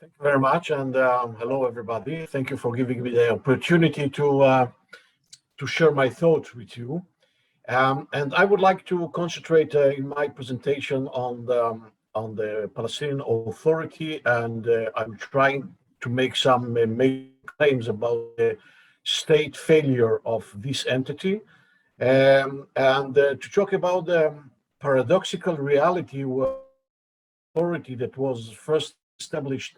Thank you very much, and hello, everybody. Thank you for giving me the opportunity to share my thoughts with you. And I would like to concentrate in my presentation on the Palestinian Authority, and I'm trying to make some major claims about the state failure of this entity, and to talk about the paradoxical reality where authority that was first established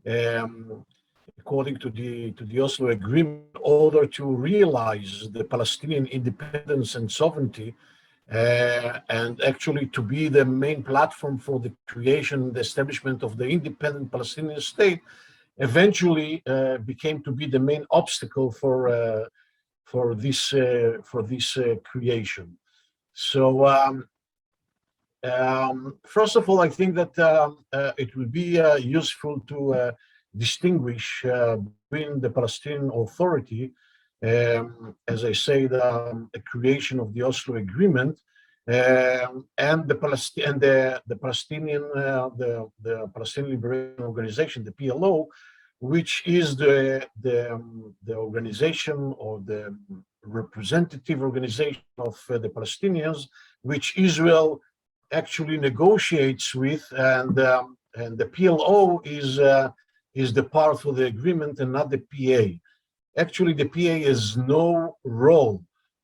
um, according to the Oslo Agreement, in order to realize the Palestinian independence and sovereignty, and actually to be the main platform for the creation, the establishment of the independent Palestinian state, eventually became to be the main obstacle for this creation. So. First of all, I think that it will be useful to distinguish between the Palestinian Authority, as I say, the creation of the Oslo Agreement, and the Palestinian the Palestinian Liberation Organization, the PLO, which is the organization or the representative organization of the Palestinians, which Israel actually negotiates with, and the PLO is the part of the agreement and not the PA. Actually, the PA has no role,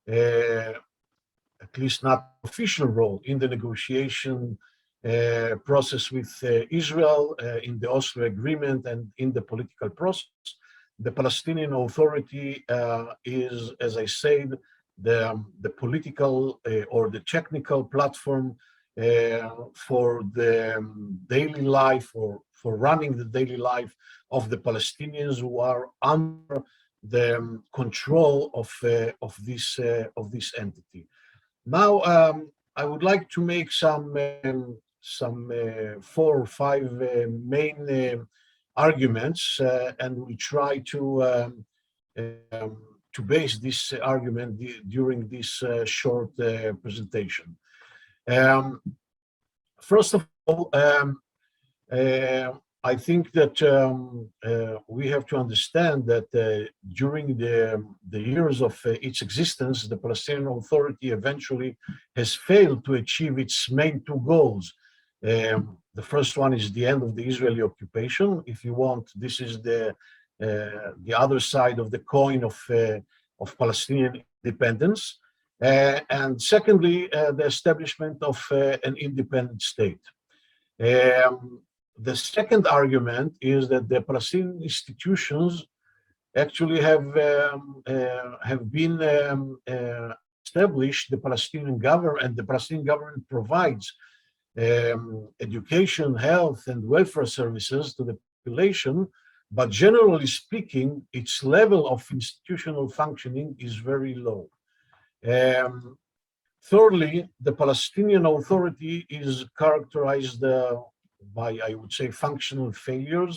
at least not official role, in the negotiation process with Israel, in the Oslo Agreement, and in the political process. The Palestinian Authority is, as I said, the political or the technical platform for the daily life, or for running the daily life of the Palestinians who are under the control of this entity. Now, I would like to make some 4 or 5 main arguments, and we try to base this argument during this short presentation. First of all, I think that we have to understand that during the years of its existence, the Palestinian Authority eventually has failed to achieve its main 2 goals. The first one is the end of the Israeli occupation. If you want, this is the other side of the coin of Palestinian independence. And secondly, the establishment of an independent state. The second argument is that the Palestinian institutions actually have been established. The Palestinian government, and the Palestinian government provides education, health, and welfare services to the population, but generally speaking, its level of institutional functioning is very low. Thirdly, the Palestinian Authority is characterized by, I would say, functional failures,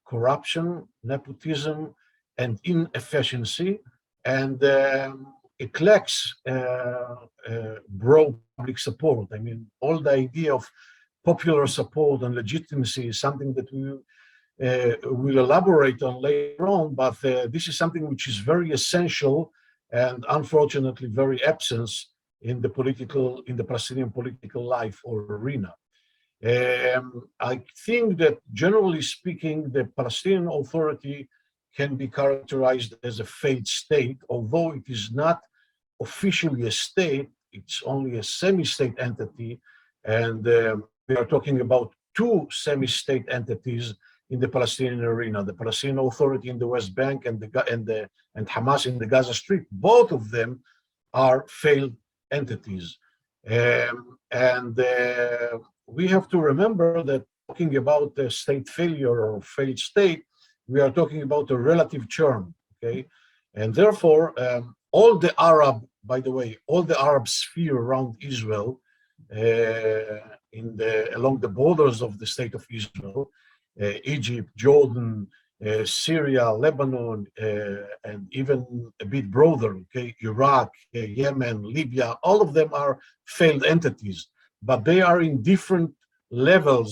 corruption, nepotism, and inefficiency, and it lacks broad public support. I mean, all the idea of popular support and legitimacy is something that we will elaborate on later on, but this is something which is very essential and unfortunately very absent in the Palestinian political life or arena. I think that generally speaking, the Palestinian Authority can be characterized as a failed state, although it is not officially a state, it's only a semi-state entity, and we are talking about 2 semi-state entities in the Palestinian arena: the Palestinian Authority in the West Bank and Hamas in the Gaza Strip. Both of them are failed entities, and we have to remember that talking about a state failure or failed state, we are talking about a relative term, okay? And therefore, all the Arab sphere around Israel, along the borders of the state of Israel, Egypt, Jordan, Syria, Lebanon, and even a bit broader, okay, Iraq, Yemen, Libya, all of them are failed entities, but they are in different levels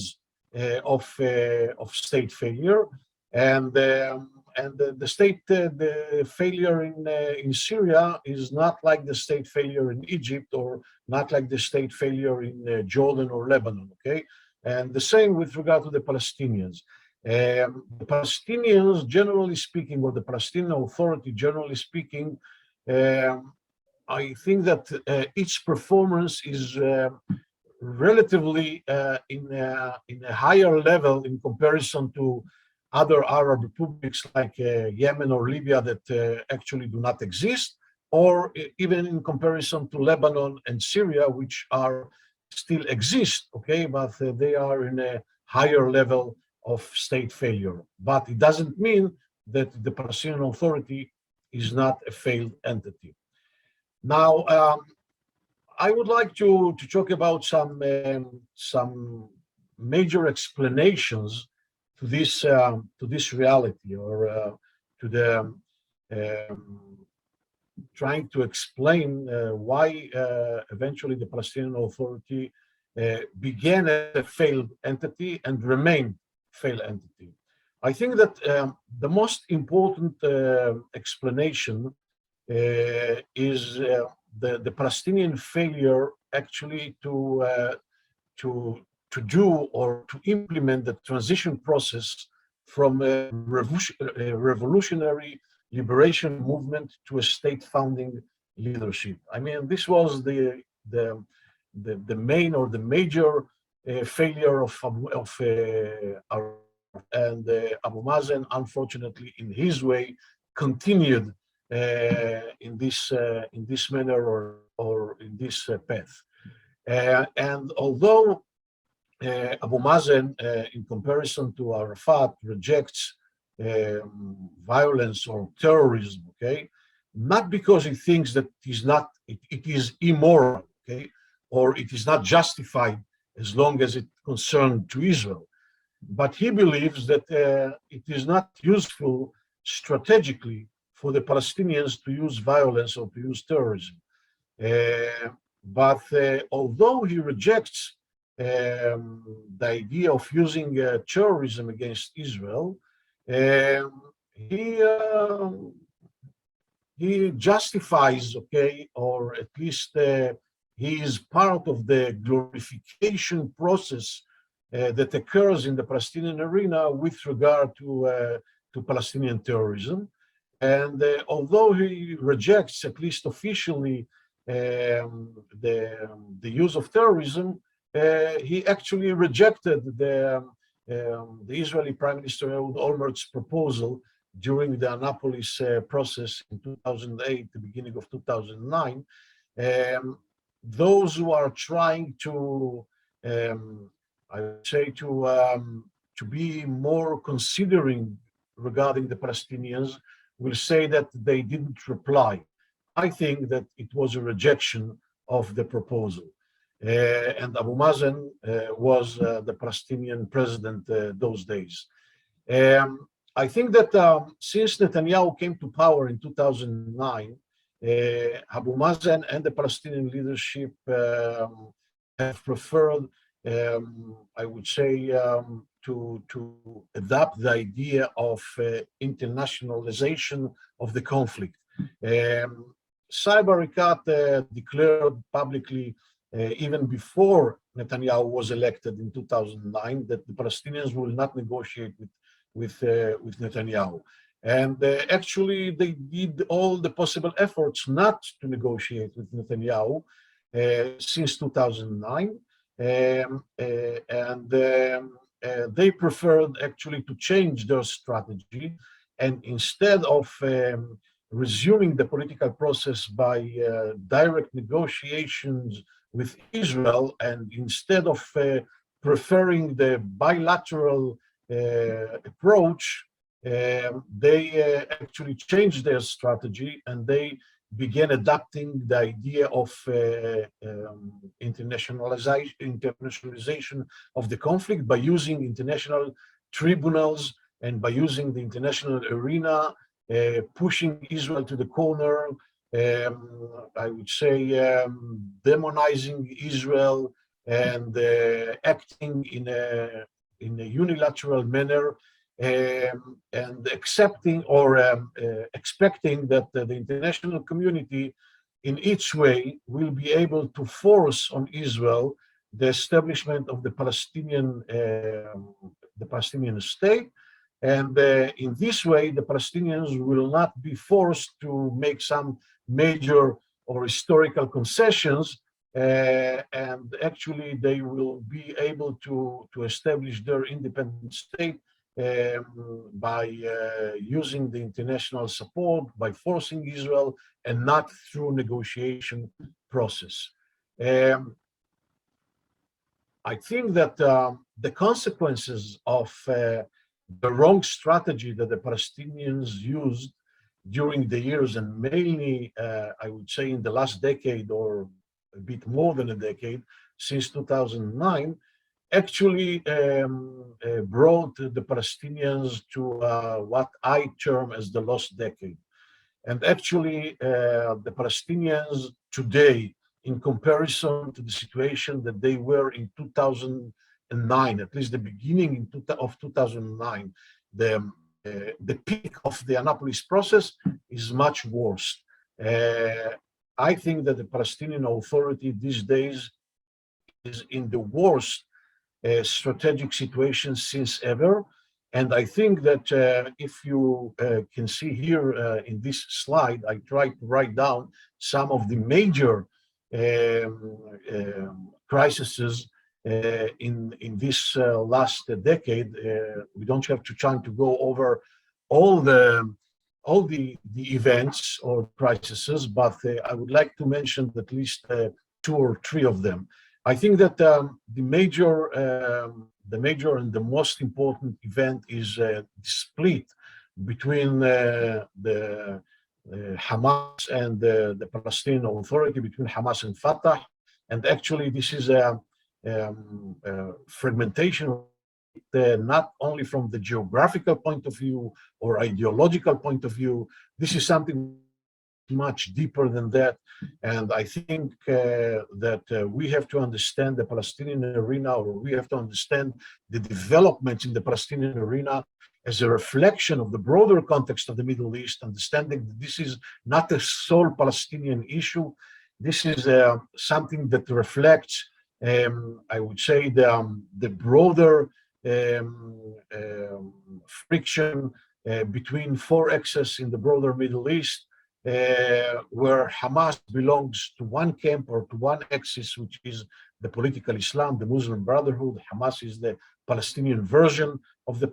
of state failure, and the state the failure in Syria is not like the state failure in Egypt, or not like the state failure in Jordan or Lebanon. Okay, and the same with regard to the Palestinians. The Palestinians, generally speaking, or the Palestinian Authority, generally speaking, I think that each performance is relatively in a higher level in comparison to other Arab republics like Yemen or Libya that actually do not exist, or even in comparison to Lebanon and Syria, which are still exist, okay, but they are in a higher level of state failure. But it doesn't mean that the Palestinian Authority is not a failed entity. Now, I would like to talk about some major explanations to this reality, or to the trying to explain why eventually the Palestinian Authority began as a failed entity and remained failed entity. I think that the most important explanation is the Palestinian failure actually to do or to implement the transition process from a revolutionary liberation movement to a state founding leadership. I mean, this was the main or the major failure of and Abu Mazen, unfortunately, in his way, continued in this manner, or in this path. And although Abu Mazen, in comparison to Arafat, rejects violence or terrorism, okay, not because he thinks that it is immoral, okay, or it is not justified as long as it concerned to Israel, but he believes that it is not useful strategically for the Palestinians to use violence or to use terrorism. But although he rejects the idea of using terrorism against Israel, he justifies, okay, or at least he is part of the glorification process that occurs in the Palestinian arena with regard to Palestinian terrorism. And although he rejects, at least officially, the use of terrorism, he actually rejected the Israeli Prime Minister Ehud Olmert's proposal during the Annapolis process in 2008, the beginning of 2009. Those who are trying to, I would say, to be more considering regarding the Palestinians will say that they didn't reply. I think that it was a rejection of the proposal. And Abu Mazen was the Palestinian president those days. I think that since Netanyahu came to power in 2009, Abu Mazen and the Palestinian leadership have preferred, I would say, to adopt the idea of internationalization of the conflict. Saeb Erekat declared publicly, even before Netanyahu was elected in 2009, that the Palestinians will not negotiate with Netanyahu. And actually, they did all the possible efforts not to negotiate with Netanyahu since 2009. They preferred actually to change their strategy, and instead of resuming the political process by direct negotiations with Israel, and instead of preferring the bilateral approach, they actually changed their strategy, and they began adopting the idea of internationalization of the conflict by using international tribunals and by using the international arena, pushing Israel to the corner, I would say demonizing Israel, and acting in a in a unilateral manner, and accepting or expecting that the international community in each way will be able to force on Israel the establishment of the Palestinian state. And in this way, the Palestinians will not be forced to make some major or historical concessions, and actually they will be able to establish their independent state by using the international support, by forcing Israel, and not through negotiation process. I think that the consequences of the wrong strategy that the Palestinians used during the years, and mainly, I would say, in the last decade or a bit more than a decade, since 2009, actually brought the Palestinians to what I term as the lost decade. And actually, the Palestinians today, in comparison to the situation that they were in 2009, at least the beginning of 2009, the peak of the Annapolis process is much worse. I think that the Palestinian Authority these days is in the worst strategic situation since ever. And I think that if you can see here in this slide, I tried to write down some of the major crises in this last decade. We don't have time to go over all the events or crises, but I would like to mention at least two or three of them. I think that the major and the most important event is the split between the Hamas and the Palestinian Authority, between Hamas and Fatah. And actually, this is a fragmentation, not only from the geographical point of view or ideological point of view. This is something much deeper than that. And I think that we have to understand the Palestinian arena, or we have to understand the developments in the Palestinian arena as a reflection of the broader context of the Middle East, understanding that this is not a sole Palestinian issue. This is something that reflects, I would say, the broader friction between four axes in the broader Middle East, where Hamas belongs to one camp or to one axis, which is the political Islam, the Muslim Brotherhood. Hamas is the Palestinian version of the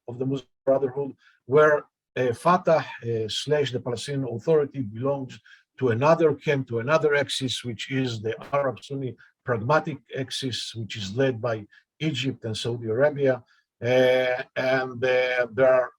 Muslim Brotherhood, where Fatah slash the Palestinian Authority belongs to another camp, to another axis, which is the Arab Sunni pragmatic axis, which is led by Egypt and Saudi Arabia. And there are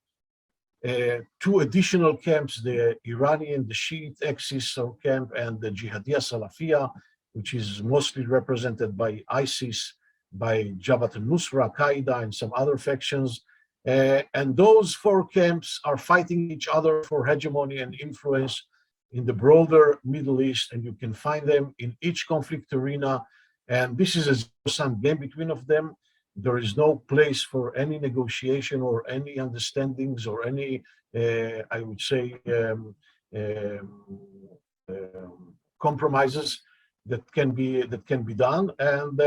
two additional camps, the Iranian, the Shiite axis or camp, and the Jihadiyya Salafiyya, which is mostly represented by ISIS, by Jabhat al-Nusra, Al-Qaeda, and some other factions. And those four camps are fighting each other for hegemony and influence in the broader Middle East, and you can find them in each conflict arena. And this is a zero-sum game between of them. There is no place for any negotiation or any understandings or any, I would say, compromises that can be done, and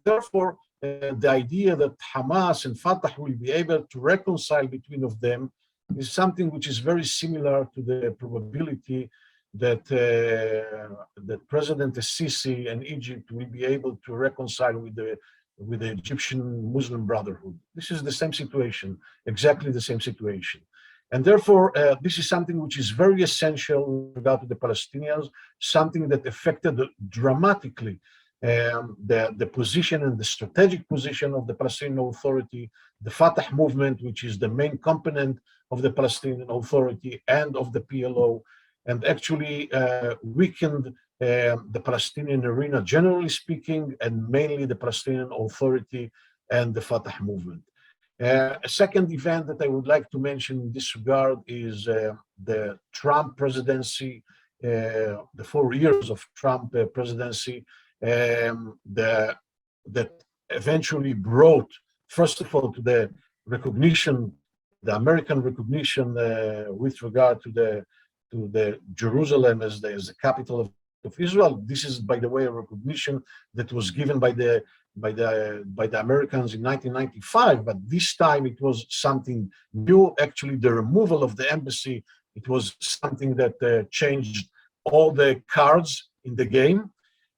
therefore the idea that Hamas and Fatah will be able to reconcile between of them is something which is very similar to the probability that that President Sisi and Egypt will be able to reconcile with the Egyptian Muslim Brotherhood. This is the same situation, exactly the same situation. And therefore, this is something which is very essential with regard to the Palestinians, something that affected dramatically the position and the strategic position of the Palestinian Authority, the Fatah movement, which is the main component of the Palestinian Authority and of the PLO, and actually weakened the Palestinian arena, generally speaking, and mainly the Palestinian Authority and the Fatah movement. A second event that I would like to mention in this regard is the Trump presidency, the 4 years of Trump presidency, that eventually brought, first of all, to the recognition, the American recognition with regard to the Jerusalem as the capital of Israel. This is, by the way, a recognition that was given by the Americans in 1995, but this time it was something new. Actually, the removal of the embassy, it was something that changed all the cards in the game.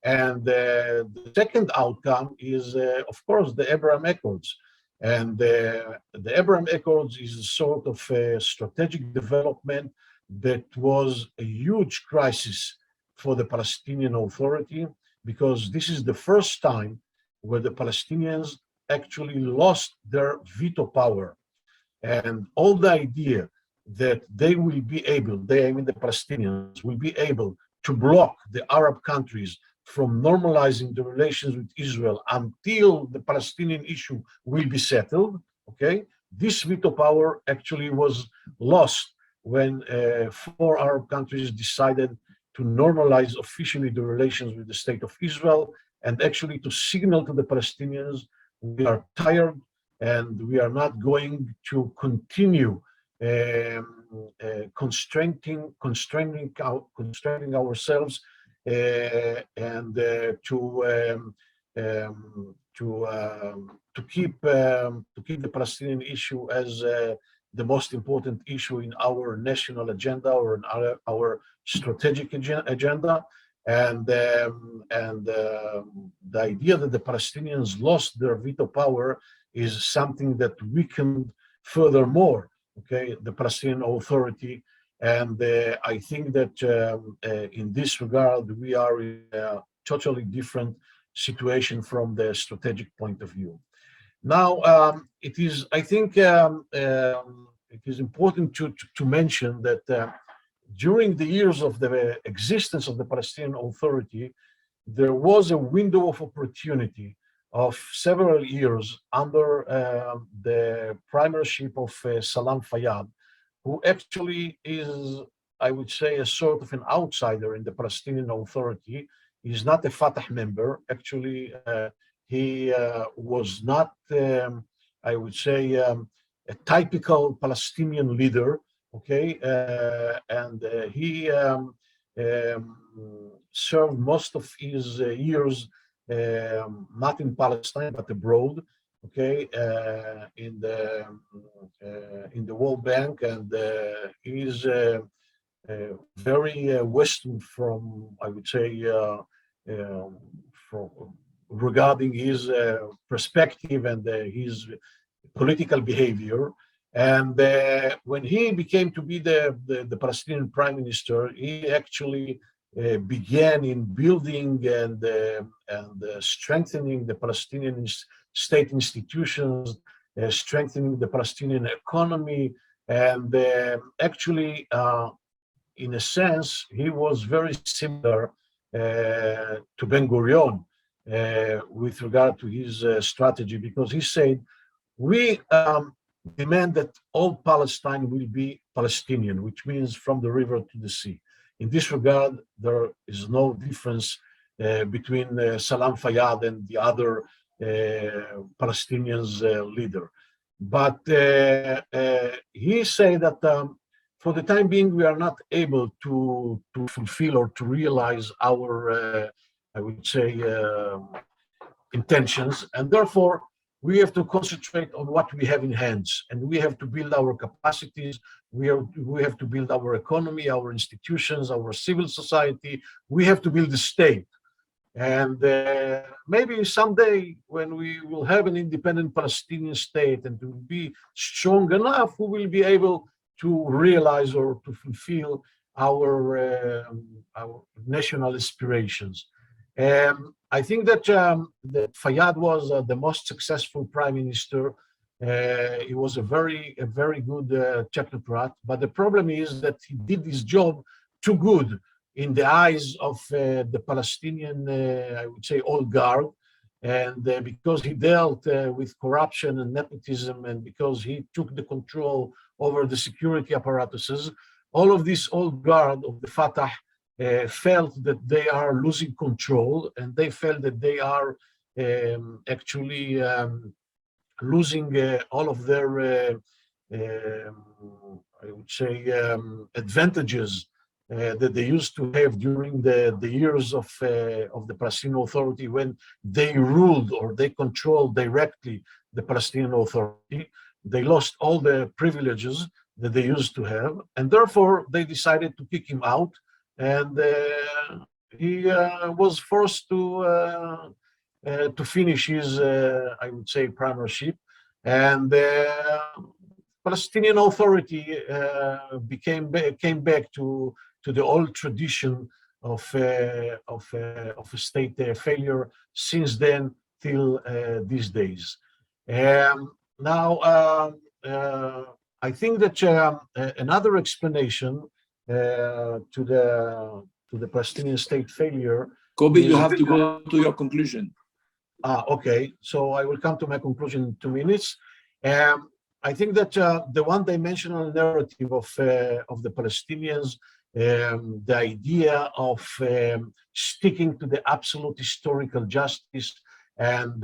And the second outcome is, of course, the Abraham Accords. And the Abraham Accords is a sort of a strategic development that was a huge crisis for the Palestinian Authority, because this is the first time where the Palestinians actually lost their veto power. And all the idea that they will be able, they, I mean the Palestinians, will be able to block the Arab countries from normalizing the relations with Israel until the Palestinian issue will be settled, okay? This veto power actually was lost when 4 Arab countries decided to normalize officially the relations with the state of Israel, and actually to signal to the Palestinians, we are tired and we are not going to continue constraining ourselves and to keep the Palestinian issue as the most important issue in our national agenda or in our strategic agenda. And the idea that the Palestinians lost their veto power is something that weakened furthermore, okay, the Palestinian Authority. And I think that in this regard, we are in a totally different situation from the strategic point of view. Now, it is, I think, it is important to mention that during the years of the existence of the Palestinian Authority, there was a window of opportunity of several years under the primarship of Salam Fayyad, who actually is, I would say, a sort of an outsider in the Palestinian Authority. He's not a Fatah member. Actually, he was not, I would say, a typical Palestinian leader, okay? And he served most of his years not in Palestine, but abroad, okay, in the World Bank, and he is very Western from, I would say, from regarding his perspective and his political behavior. And when he became to be the Palestinian Prime Minister, he actually began in building and strengthening the Palestinian state institutions, strengthening the Palestinian economy, and actually, in a sense, he was very similar to Ben-Gurion with regard to his strategy, because he said, we demand that all Palestine will be Palestinian, which means from the river to the sea. In this regard, there is no difference between Salam Fayyad and the other Palestinians leader. But he said that for the time being, we are not able to fulfill or to realize our, I would say, intentions, and therefore we have to concentrate on what we have in hands, and we have to build our capacities. We have to build our economy, our institutions, our civil society. We have to build the state. And maybe someday when we will have an independent Palestinian state and to be strong enough, we will be able to realize or to fulfill our national aspirations. I think that Fayyad was the most successful prime minister. He was a very good technocrat, but the problem is that he did his job too good in the eyes of the Palestinian, I would say, old guard, and because he dealt with corruption and nepotism, and because he took the control over the security apparatuses, all of this old guard of the Fatah felt that they are losing control, and they felt that they are actually losing all of their, I would say, advantages that they used to have during the years of the Palestinian Authority when they ruled or they controlled directly the Palestinian Authority. They lost all the privileges that they used to have, and therefore they decided to kick him out, and he was forced to finish his, I would say, primarship, and Palestinian Authority came back to the old tradition of a state failure since then till these days. Now, I think that another explanation to the Palestinian state failure. Kobi, you have to go to your conclusion. Okay, so I will come to my conclusion in 2 minutes. I think that the one-dimensional narrative of the Palestinians, the idea of sticking to the absolute historical justice and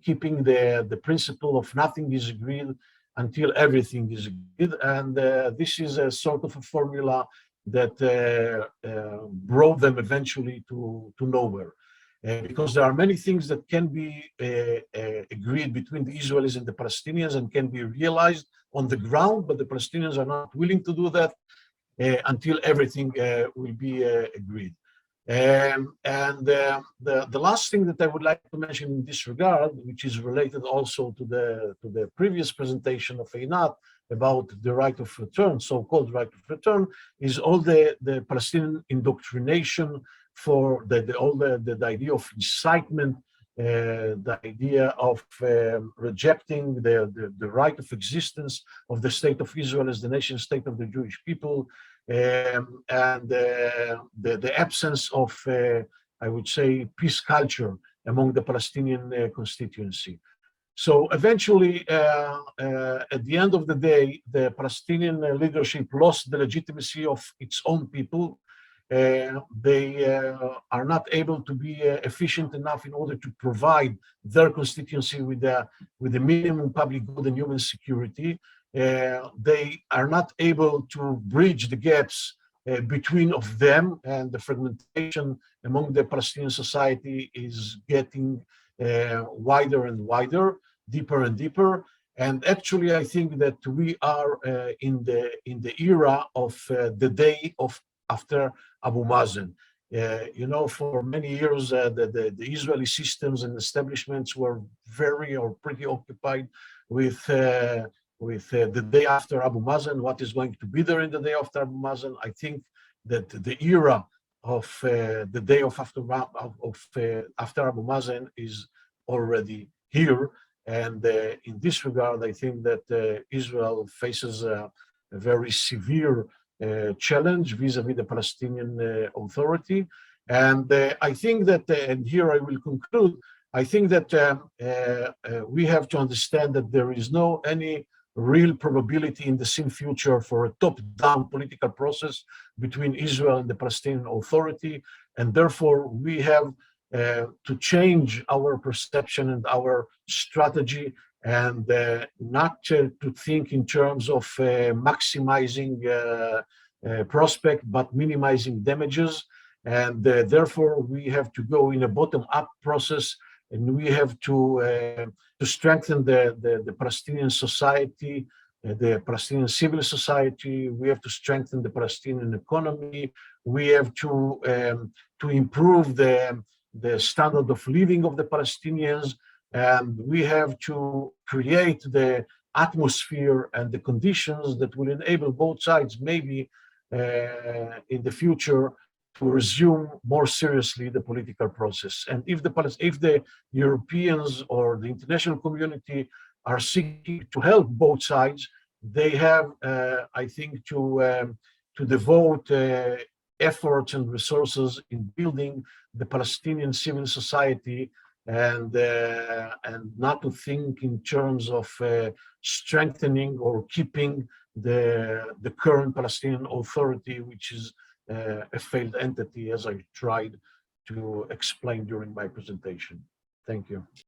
keeping the principle of nothing is agreed until everything is agreed, and this is a sort of a formula that brought them eventually to nowhere. Because there are many things that can be agreed between the Israelis and the Palestinians and can be realized on the ground, but the Palestinians are not willing to do that until everything will be agreed. The last thing that I would like to mention in this regard, which is related also to the previous presentation of Einat about the right of return, so-called right of return, is all the Palestinian indoctrination for the idea of incitement, the idea of rejecting the right of existence of the state of Israel as the nation state of the Jewish people, and the absence of, I would say, peace culture among the Palestinian constituency. So eventually, at the end of the day, the Palestinian leadership lost the legitimacy of its own people. They are not able to be efficient enough in order to provide their constituency with the minimum public good and human security. They are not able to bridge the gaps between of them, and the fragmentation among the Palestinian society is getting wider and wider, deeper and deeper. And actually, I think that we are in the era of the day of after Abu Mazen. You know, for many years, the Israeli systems and establishments were very or pretty occupied with the day after Abu Mazen, what is going to be there in the day after Abu Mazen. I think that the era of the day of after Abu Mazen is already here. And in this regard, I think that Israel faces a very severe challenge vis-a-vis the Palestinian Authority. And I think that, and here I will conclude, I think that we have to understand that there is no any real probability in the seen future for a top-down political process between Israel and the Palestinian Authority, and therefore we have to change our perception and our strategy, and not to think in terms of maximizing prospect, but minimizing damages. And therefore, we have to go in a bottom-up process, and we have to strengthen the Palestinian society, the Palestinian civil society. We have to strengthen the Palestinian economy. We have to improve the standard of living of the Palestinians, and we have to create the atmosphere and the conditions that will enable both sides, maybe in the future, to resume more seriously the political process. And if the Europeans or the international community are seeking to help both sides, they have, I think, to devote efforts and resources in building the Palestinian civil society, and not to think in terms of strengthening or keeping the current Palestinian Authority, which is a failed entity, as I tried to explain during my presentation. Thank you.